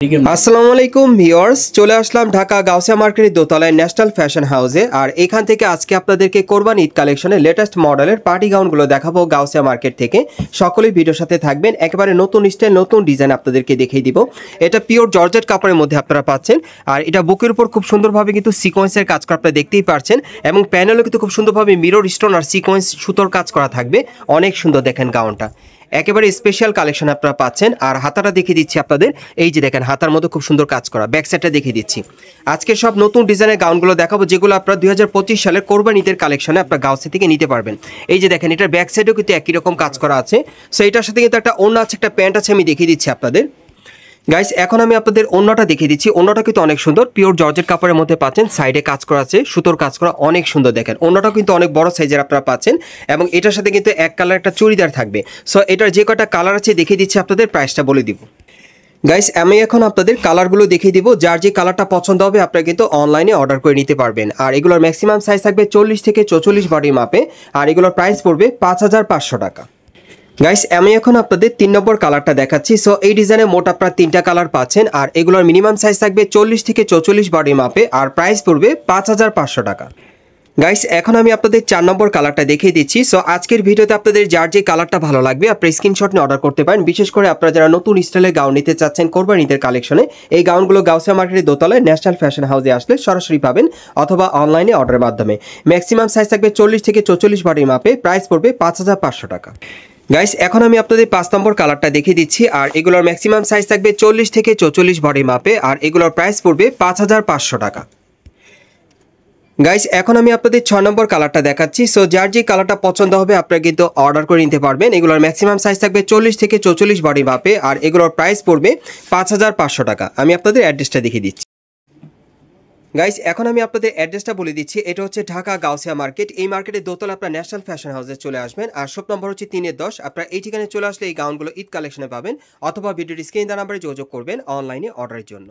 আসসালামু আলাইকুম ভিউয়ার্স, চলে আসলাম ঢাকা গাউসিয়া মার্কেটের দোতলায় ন্যাশনাল ফ্যাশন হাউসে। আর এখান থেকে আজকে আপনাদেরকে কোরবানি ঈদ কালেকশনের লেটেস্ট মডেলের পার্টি গাউনগুলো দেখাবো গাউসিয়া মার্কেট থেকে। সকলেই ভিডিওর সাথে থাকবেন, একেবারে নতুন স্টাইল নতুন ডিজাইন আপনাদেরকে দেখিয়ে দিব। এটা পিওর জর্জেট কাপড়ের মধ্যে আপনারা পাচ্ছেন, আর এটা বুকের উপর খুব সুন্দরভাবে কিন্তু সিকোয়েন্সের কাজ করা আপনারা দেখতেই পাচ্ছেন, এবং প্যানেলও কিন্তু খুব সুন্দরভাবে মিরর স্টোন আর সিকোয়েন্স সুতোর কাজ করা থাকবে। অনেক সুন্দর দেখেন গাউনটা, একেবারে স্পেশাল কালেকশন আপনারা পাচ্ছেন। আর হাতাটা দেখিয়ে দিচ্ছি আপনাদের, এই যে দেখেন হাতার মধ্যে খুব সুন্দর কাজ করা। ব্যাক সাইডটা দেখিয়ে দিচ্ছি। আজকে সব নতুন ডিজাইনের গাউনগুলো দেখাবো, যেগুলো আপনারা 2025 সালের কোরবানি ঈদের কালেকশনে আপনার গাউসি থেকে নিতে পারবেন। এই যে দেখেন এটার ব্যাক সাইডেও কিন্তু একই রকম কাজ করা আছে। সো এটার সাথে কিন্তু একটা ওড়না আছে, একটা প্যান্ট আছে, আমি দেখিয়ে দিচ্ছি আপনাদের। গাইস, এখন আমি আপনাদের ওড়নাটা দেখিয়ে দিচ্ছি। ওড়নাটা কিন্তু অনেক সুন্দর, পিওর জর্জেট কাপড়ের মধ্যে পাচ্ছেন। সাইডে কাজ করা আছে, সুতোর কাজ করা, অনেক সুন্দর দেখেন। ওড়নাটাও কিন্তু অনেক বড় সাইজের আপনারা পাচ্ছেন, এবং এটার সাথে কিন্তু এক কালার একটা চুড়িদার থাকবে। সো এটার যে কটা কালার আছে দেখিয়ে দিচ্ছি আপনাদের, প্রাইসটা বলে দিব। গাইস, আমি এখন আপনাদের কালারগুলো দেখিয়ে দিব। যার যে কালারটা পছন্দ হবে আপনারা কিন্তু অনলাইনে অর্ডার করে নিতে পারবেন। আর এগুলোর ম্যাক্সিমাম সাইজ থাকবে 40 থেকে 44 বডি মাপে, আর এগুলোর প্রাইস পড়বে 5500 টাকা। গাইস, আমি এখন আপনাদের 3 নম্বর কালারটা দেখাচ্ছি। সো এই ডিজাইনে মোট আপনারা 3টা কালার পাচ্ছেন, আর এগুলোর মিনিমাম সাইজ থাকবে 40 থেকে 44 বডি মাপে, আর প্রাইস পড়বে 5500 টাকা। গাইস, এখন আমি আপনাদের 4 নম্বর কালারটা দেখিয়ে দিচ্ছি। সো আজকের ভিডিওতে আপনাদের যার যে কালারটা ভালো লাগবে আপনারা স্ক্রিনশট নিয়ে অর্ডার করতে পারেন। বিশেষ করে আপনারা যারা নতুন স্টাইলের গাউন নিতে চাচ্ছেন কোরবানি ঈদের কালেকশনে, এই গাউনগুলো গাউসিয়া মার্কেটের দোতলায় ন্যাশনাল ফ্যাশন হাউসে আসলে সরাসরি পাবেন, অথবা অনলাইনে অর্ডারের মাধ্যমে। ম্যাক্সিমাম সাইজ থাকবে 40 থেকে 44 বডি মাপে, প্রাইস পড়বে 5500 টাকা। গাইস, এখন আমি আপনাদের 5 নম্বর কালারটা দেখিয়ে দিচ্ছি। আর এগুলোর ম্যাক্সিমাম সাইজ থাকবে 40 থেকে 44 বডি মাপে, আর এগুলোর প্রাইস পড়বে 5500 টাকা। গাইস, এখন আমি আপনাদের 6 নম্বর কালারটা দেখাচ্ছি। সো যার যে কালারটা পছন্দ হবে আপনারা কিন্তু অর্ডার করে নিতে পারবেন। এগুলোর ম্যাক্সিমাম সাইজ থাকবে 40 থেকে 44 বডি মাপে, আর এগুলোর প্রাইস পড়বে 5500 টাকা। আমি আপনাদের অ্যাড্রেসটা দেখিয়ে দিচ্ছি। গাইস, এখন আমি আপনাদের অ্যাড্রেসটা বলে দিচ্ছি। এটা হচ্ছে ঢাকা গাউসিয়া মার্কেট। এই মার্কেটের দোতলা আপনার ন্যাশনাল ফ্যাশন হাউসে চলে আসবেন, আর শপ নম্বর হচ্ছে 3-10। আপনারা এই ঠিকানায় চলে আসলে এই গাউনগুলো ঈদ কালেকশনে পাবেন, অথবা ভিডিওর স্ক্রিনে দেওয়া নাম্বারে যোগাযোগ করবেন অনলাইনে অর্ডারের জন্য।